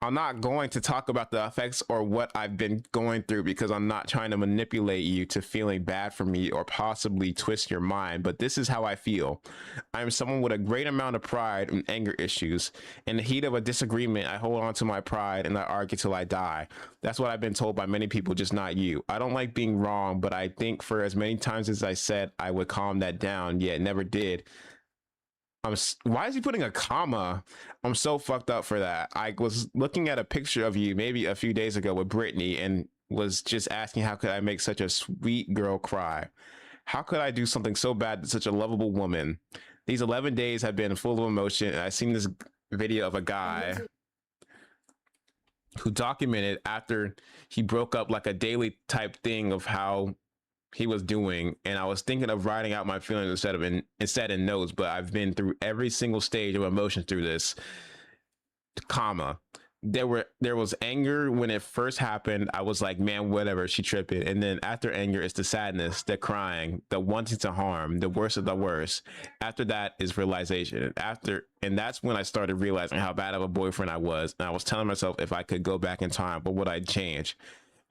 I'm not going to talk about the effects or what I've been going through because I'm not trying to manipulate you to feeling bad for me or possibly twist your mind. But this is how I feel. I'm someone with a great amount of pride and anger issues. In the heat of a disagreement, I hold on to my pride and I argue till I die. That's what I've been told by many people, just not you. I don't like being wrong, but I think for as many times as I said I would calm that down, yet never did. Why is he putting a comma? I'm so fucked up for that. I was looking at a picture of you maybe a few days ago with Brittany and was just asking how could I make such a sweet girl cry? How could I do something so bad to such a lovable woman? These 11 days have been full of emotion, and I seen this video of a guy who documented after he broke up like a daily type thing of how he was doing, and I was thinking of writing out my feelings instead in notes, but I've been through every single stage of emotion through this, comma. There was anger when it first happened. I was like, man, whatever, she tripping. And then after anger, it's the sadness, the crying, the wanting to harm, the worst of the worst. After that is realization. And that's when I started realizing how bad of a boyfriend I was. And I was telling myself if I could go back in time, what would I change?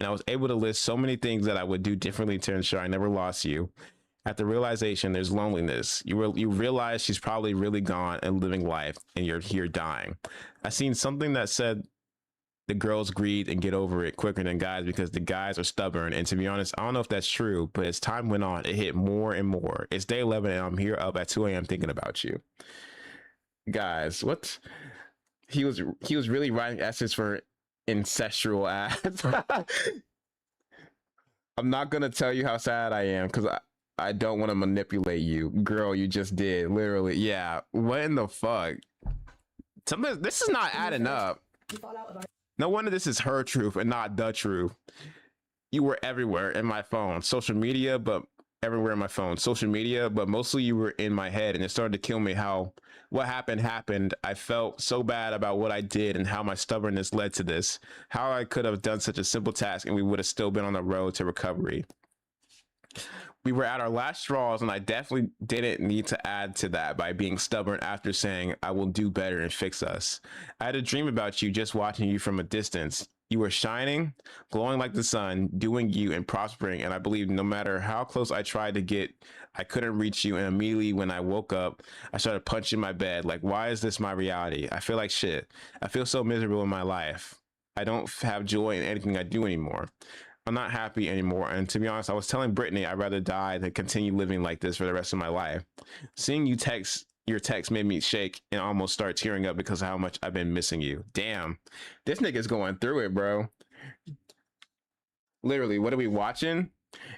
And I was able to list so many things that I would do differently to ensure I never lost you. At the realization, there's loneliness. You realize she's probably really gone and living life, and you're here dying. I seen something that said the girls grieve and get over it quicker than guys because the guys are stubborn. And to be honest, I don't know if that's true, but as time went on, it hit more and more. It's day 11, and I'm here up at 2 a.m. thinking about you. Guys, what? He was really writing essays for ancestral ads. I'm not gonna tell you how sad I am because I don't want to manipulate you. Girl, you just did, literally. Yeah, what in the fuck? This is not adding up. No wonder this is her truth and not the truth. You were everywhere in my phone, social media, but everywhere in my phone, social media, but mostly you were in my head, and it started to kill me how what happened. I felt so bad about what I did and how my stubbornness led to this, how I could have done such a simple task and we would have still been on the road to recovery. We were at our last straws, and I definitely didn't need to add to that by being stubborn after saying I will do better and fix us. I had a dream about you, just watching you from a distance. You were shining, glowing like the sun, doing you and prospering, and I believe no matter how close I tried to get, I couldn't reach you, and immediately when I woke up, I started punching my bed, like, why is this my reality? I feel like shit. I feel so miserable in my life. I don't have joy in anything I do anymore. I'm not happy anymore, and to be honest, I was telling Brittany I'd rather die than continue living like this for the rest of my life. Seeing your text made me shake and almost start tearing up because of how much I've been missing you. Damn, this nigga's going through it, bro. Literally, what are we watching?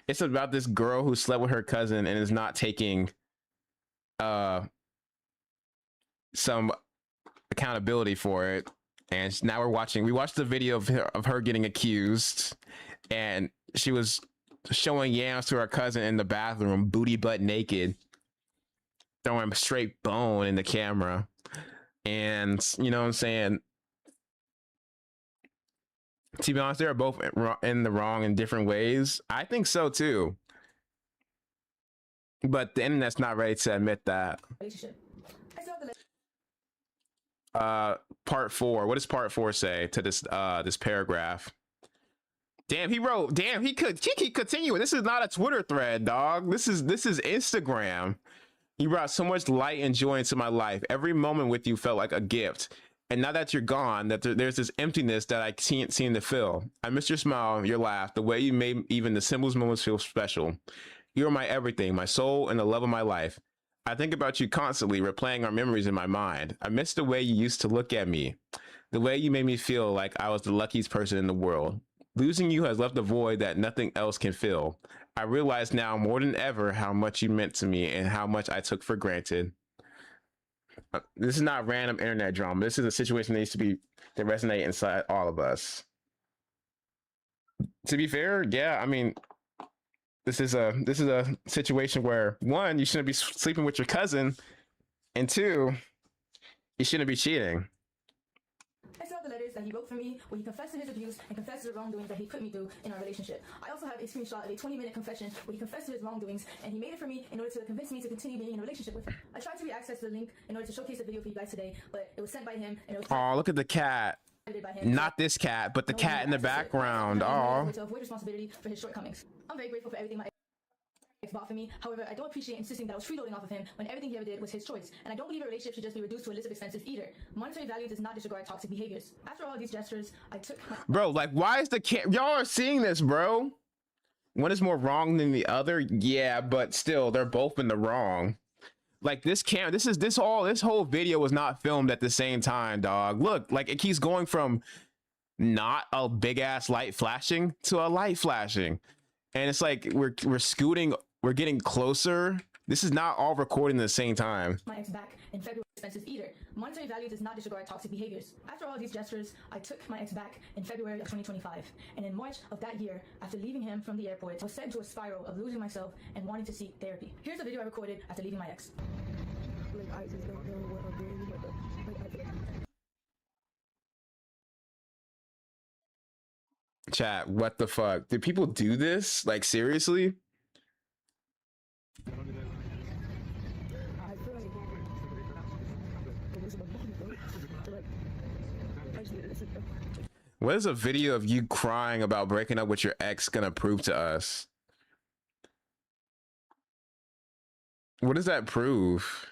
It's about this girl who slept with her cousin and is not taking some accountability for it. And now we watched the video of her getting accused, and she was showing yams to her cousin in the bathroom, booty butt naked, throwing straight bone in the camera. And you know what I'm saying? To be honest, they're both in the wrong in different ways. I think so too. But the internet's not ready to admit that. Part 4. What does part 4 say to this this paragraph? Damn, he keep continuing. This is not a Twitter thread, dog. This is Instagram. You brought so much light and joy into my life. Every moment with you felt like a gift. And now that you're gone, there's this emptiness that I can't seem to fill. I miss your smile, your laugh, the way you made even the simplest moments feel special. You're my everything, my soul, and the love of my life. I think about you constantly, replaying our memories in my mind. I miss the way you used to look at me, the way you made me feel like I was the luckiest person in the world. Losing you has left a void that nothing else can fill. I realize now more than ever how much you meant to me and how much I took for granted. This is not random internet drama. This is a situation that needs to resonate inside all of us. To be fair, yeah, I mean, this is a situation where, one, you shouldn't be sleeping with your cousin, and two, you shouldn't be cheating. I still have the letters that he wrote for me where he confessed to his abuse and confessed to the wrongdoings that he put me through in our relationship. I also have a screenshot of a 20-minute confession where he confessed to his wrongdoings, and he made it for me in order to convince me to continue being in a relationship with him. I tried to reaccess the link in order to showcase the video for you guys today, but it was sent by him and it was Oh, look at the cat. by him. Not this cat, but the cat in the background. Oh. To avoid responsibility for his shortcomings. I'm very grateful for everything my ex bought for me. However, I don't appreciate insisting that I was freeloading off of him when everything he ever did was his choice. And I don't believe a relationship should just be reduced to a list of expenses either. Monetary value does not disregard toxic behaviors. After all of these gestures, I took my... Bro, like, why is the cat? Y'all are seeing this, bro. One is more wrong than the other. Yeah, but still, they're both in the wrong. Like, this whole video was not filmed at the same time, dog. Look, like, it keeps going from not a big ass light flashing to a light flashing, and it's like we're scooting, we're getting closer. This is not all recording at the same time. My ex back in February expenses either. Monetary value does not disregard toxic behaviors. After all these gestures, I took my ex back in February of 2025, and in March of that year, after leaving him from the airport, I was set into a spiral of losing myself and wanting to seek therapy. Here's a video I recorded after leaving my ex. Like, I just don't know what I'm doing, Chat, what the fuck? Did people do this? Like, seriously? I feel like it was my body, bro. Like, I just need to listen, bro. What is a video of you crying about breaking up with your ex gonna prove to us? What does that prove?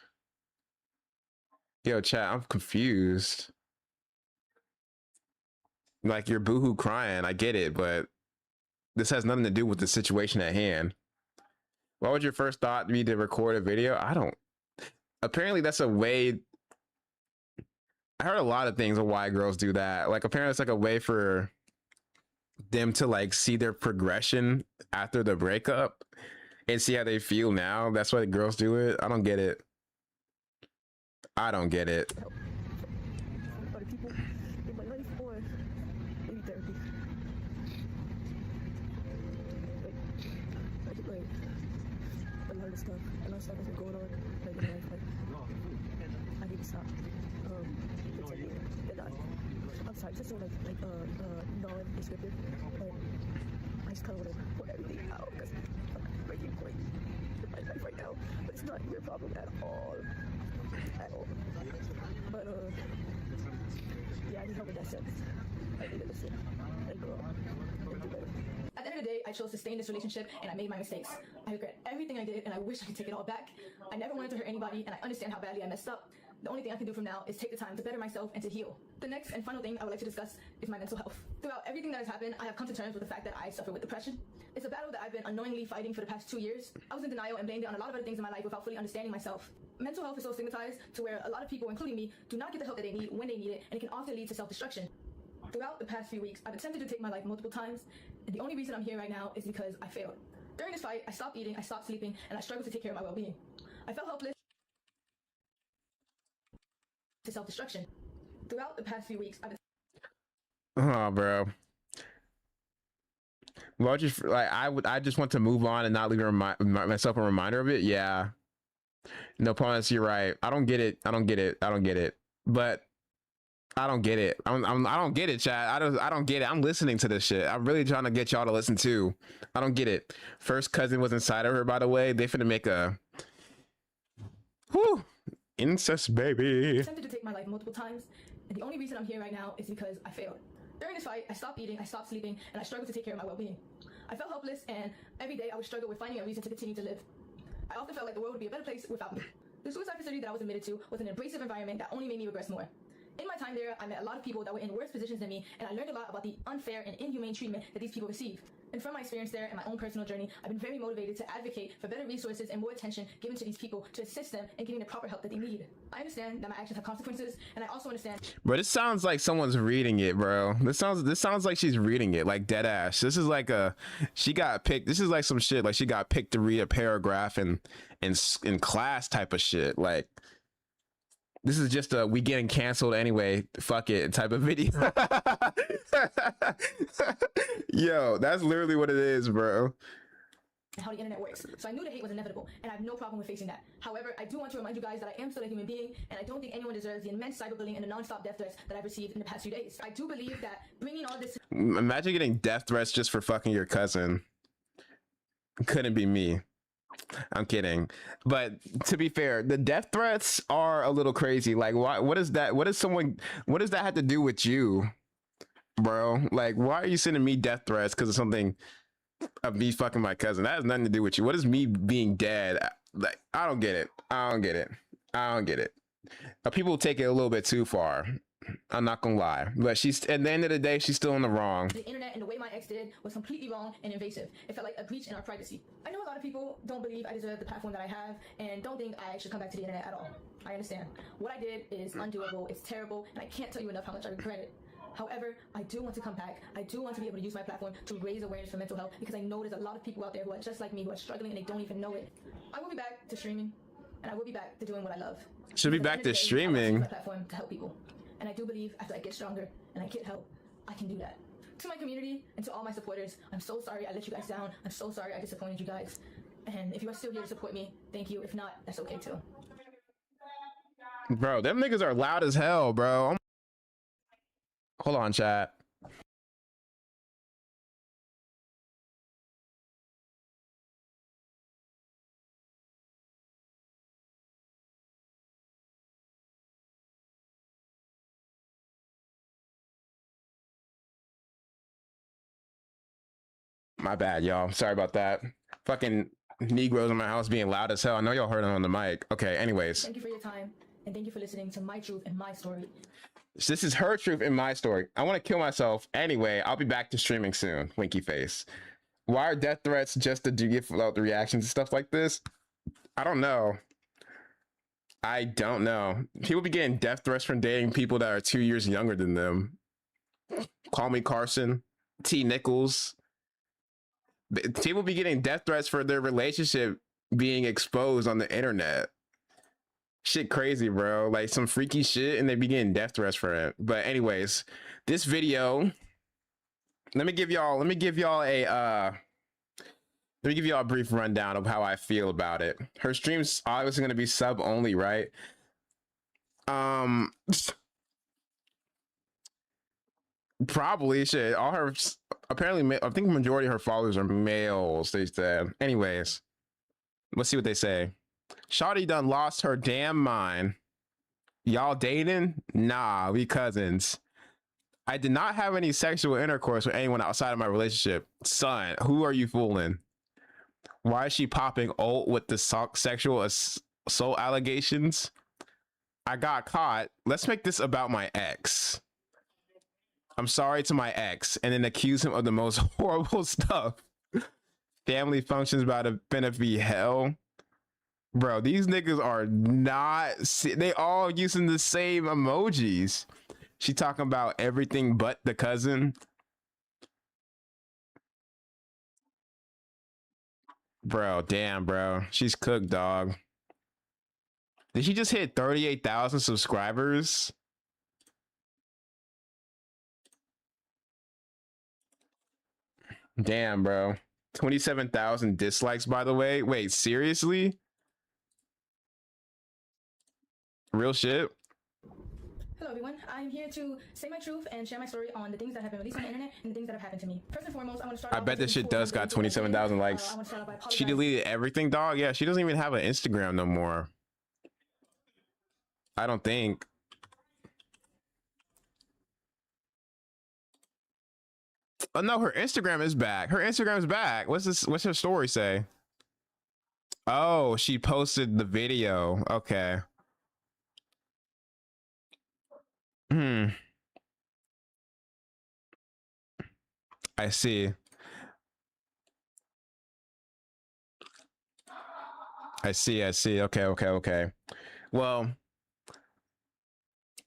Yo, chat, I'm confused. Like, you're boohoo crying, I get it, but this has nothing to do with the situation at hand. What would your first thought be to record a video? I don't. Apparently, that's a way. I heard a lot of things of why girls do that. Like, apparently, it's like a way for them to like see their progression after the breakup and see how they feel now. That's why girls do it. I don't get it. I don't get it. Other people in my life or maybe therapy. Like, I get like a lot of stuff has been going on like in my life. Like, I need to stop pretending that I'm sorry, just so like non-descriptive, but I just kind of want to put everything out because I'm breaking point in my life right now, but it's not your problem at all. But yeah, I need help in that sense. I need to listen and grow up and do better. At the end of the day, I chose to stay in this relationship and I made my mistakes. I regret everything I did and I wish I could take it all back. I never wanted to hurt anybody and I understand how badly I messed up. The only thing I can do from now is take the time to better myself and to heal. The next and final thing I would like to discuss is my mental health. Throughout everything that has happened, I have come to terms with the fact that I suffer with depression. It's a battle that I've been unknowingly fighting for the past 2 years. I was in denial and blamed it on a lot of other things in my life without fully understanding myself. Mental health is so stigmatized to where a lot of people, including me, do not get the help that they need when they need it, and it can often lead to self-destruction. Throughout the past few weeks, I've attempted to take my life multiple times, and the only reason I'm here right now is because I failed. During this fight, I stopped eating, I stopped sleeping, and I struggled to take care of my well-being. I felt helpless to self-destruction. Throughout the past few weeks, I've been... Oh, bro. Well, just like I just want to move on and not leave myself a reminder of it. Yeah. No promise. You're right. I don't get it. I don't get it. I don't get it. But I don't get it. I don't get it, chat. I don't get it. I'm listening to this shit. I'm really trying to get y'all to listen too. I don't get it. First cousin was inside of her, by the way. They finna make a incest baby. I attempted to take my life multiple times, and the only reason I'm here right now is because I failed. During this fight, I stopped eating, I stopped sleeping, and I struggled to take care of my well-being. I felt helpless, and every day I would struggle with finding a reason to continue to live. I often felt like the world would be a better place without me. The suicide facility that I was admitted to was an abrasive environment that only made me regress more. In my time there, I met a lot of people that were in worse positions than me, and I learned a lot about the unfair and inhumane treatment that these people receive. And from my experience there and my own personal journey, I've been very motivated to advocate for better resources and more attention given to these people to assist them in getting the proper help that they need. I understand that my actions have consequences, and I also understand. Bro, this sounds like someone's reading it, bro. This sounds like she's reading it, like dead ass. This is like she got picked. This is like some shit like she got picked to read a paragraph in class type of shit. Like, this is just a we getting canceled anyway, fuck it type of video. Yo, that's literally what it is, bro. How the internet works. So I knew the hate was inevitable, and I have no problem with facing that. However, I do want to remind you guys that I am still a human being, and I don't think anyone deserves the immense cyberbullying and the non-stop death threats that I've received in the past few days. I do believe that bringing all this. Imagine getting death threats just for fucking your cousin. Couldn't be me. I'm kidding. But to be fair, the death threats are a little crazy. Like, why? What is that? What does that have to do with you, bro? Like, why are you sending me death threats because of something of me fucking my cousin? That has nothing to do with you. What is me being dead? Like, I don't get it. I don't get it. People take it a little bit too far. I'm not gonna lie, but at the end of the day, she's still in the wrong. The internet and the way my ex did was completely wrong and invasive. It felt like a breach in our privacy. I know a lot of people don't believe I deserve the platform that I have and don't think I should come back to the internet at all. I understand. What I did is undoable, it's terrible, and I can't tell you enough how much I regret it. However, I do want to come back. I do want to be able to use my platform to raise awareness for mental health because I know there's a lot of people out there who are just like me, who are struggling and they don't even know it. I will be back to streaming, and I will be back to doing what I love. Should be back to streaming. My platform to help people. And I do believe after I get stronger and I get help, I can do that. To my community and to all my supporters, I'm so sorry I let you guys down. I'm so sorry I disappointed you guys. And if you are still here to support me, thank you. If not, that's okay too. Bro, them niggas are loud as hell, bro. Hold on, chat. My bad, y'all. Sorry about that. Fucking Negroes in my house being loud as hell. I know y'all heard them on the mic. Okay, anyways. Thank you for your time, and thank you for listening to my truth and my story. This is her truth and my story. I want to kill myself. Anyway, I'll be back to streaming soon. Winky face. Why are death threats just to give out the reactions and stuff like this? I don't know. I don't know. People be getting death threats from dating people that are 2 years younger than them. Call me Carson. T. Nichols. People be getting death threats for their relationship being exposed on the internet. Shit crazy, bro. Like some freaky shit, and they be getting death threats for it. But anyways, this video, let me give y'all a brief rundown of how I feel about it. Her stream's obviously going to be sub only, right? Probably shit. All her, apparently, I think majority of her followers are males. They said. Anyways, let's see what they say. Shawty done lost her damn mind. Y'all dating? Nah, we cousins. I did not have any sexual intercourse with anyone outside of my relationship. Son, who are you fooling? Why is she popping old with the sexual assault allegations? I got caught. Let's make this about my ex. I'm sorry to my ex, and then accuse him of the most horrible stuff. Family functions about to benefit hell. Bro, these niggas are not, they all using the same emojis. She talking about everything but the cousin. Bro, damn, bro. She's cooked, dog. Did she just hit 38,000 subscribers? Damn, bro. 27,000 dislikes, by the way. Wait, seriously? Real shit? Hello everyone, I'm here to say my truth and share my story on the things that have been released on the internet and the things that have happened to me. First and foremost, I want to start I bet this shit does got 27,000 likes. She deleted everything, dog? Yeah, she doesn't even have an Instagram no more. I don't think. Oh no, her Instagram is back. Her Instagram is back. What's her story say? Oh, she posted the video. Okay. I see. I see. Okay. Well,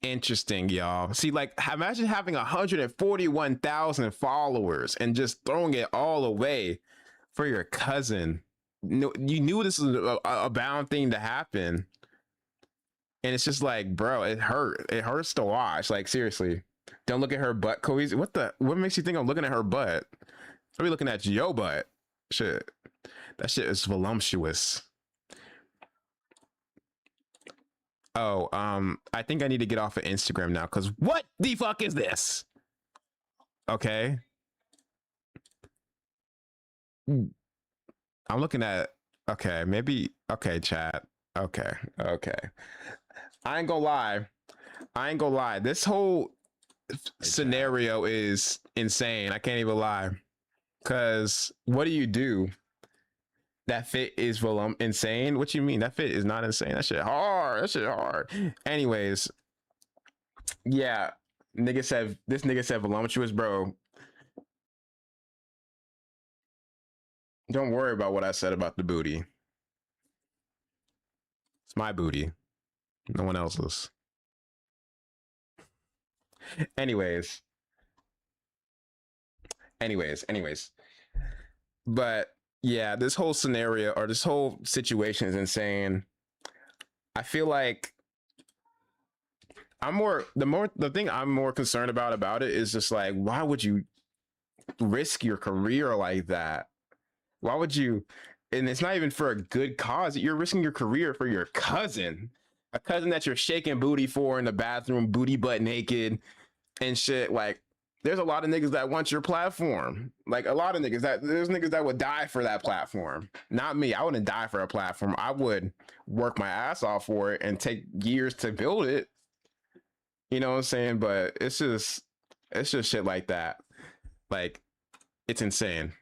interesting, y'all. See, like, imagine having 141,000 followers and just throwing it all away for your cousin. No, you knew this was a bound thing to happen, and it's just like, bro, it hurts to watch. Like, seriously, don't look at her butt, Kobe. What makes you think I'm looking at her butt? I'll be looking at your butt. Shit, that shit is voluptuous. Oh, I think I need to get off of Instagram now, because what the fuck is this? Okay. I'm looking at, okay, maybe, okay, chat. Okay. I ain't gonna lie. This whole scenario is insane. I can't even lie. Because what do you do? That fit is insane. What you mean? That fit is not insane. That shit hard. Anyways, yeah. This nigga said voluptuous, bro. Don't worry about what I said about the booty. It's my booty. No one else's. Anyways. But yeah, this whole scenario or this whole situation is insane. I feel like the thing I'm more concerned about it is just like, why would you risk your career like that? Why would you? And it's not even for a good cause. You're risking your career for your cousin, a cousin that you're shaking booty for in the bathroom, booty butt naked and shit. Like, there's a lot of niggas that want your platform. Like, there's niggas that would die for that platform. Not me. I wouldn't die for a platform. I would work my ass off for it and take years to build it. You know what I'm saying? But it's just shit like that. Like, it's insane.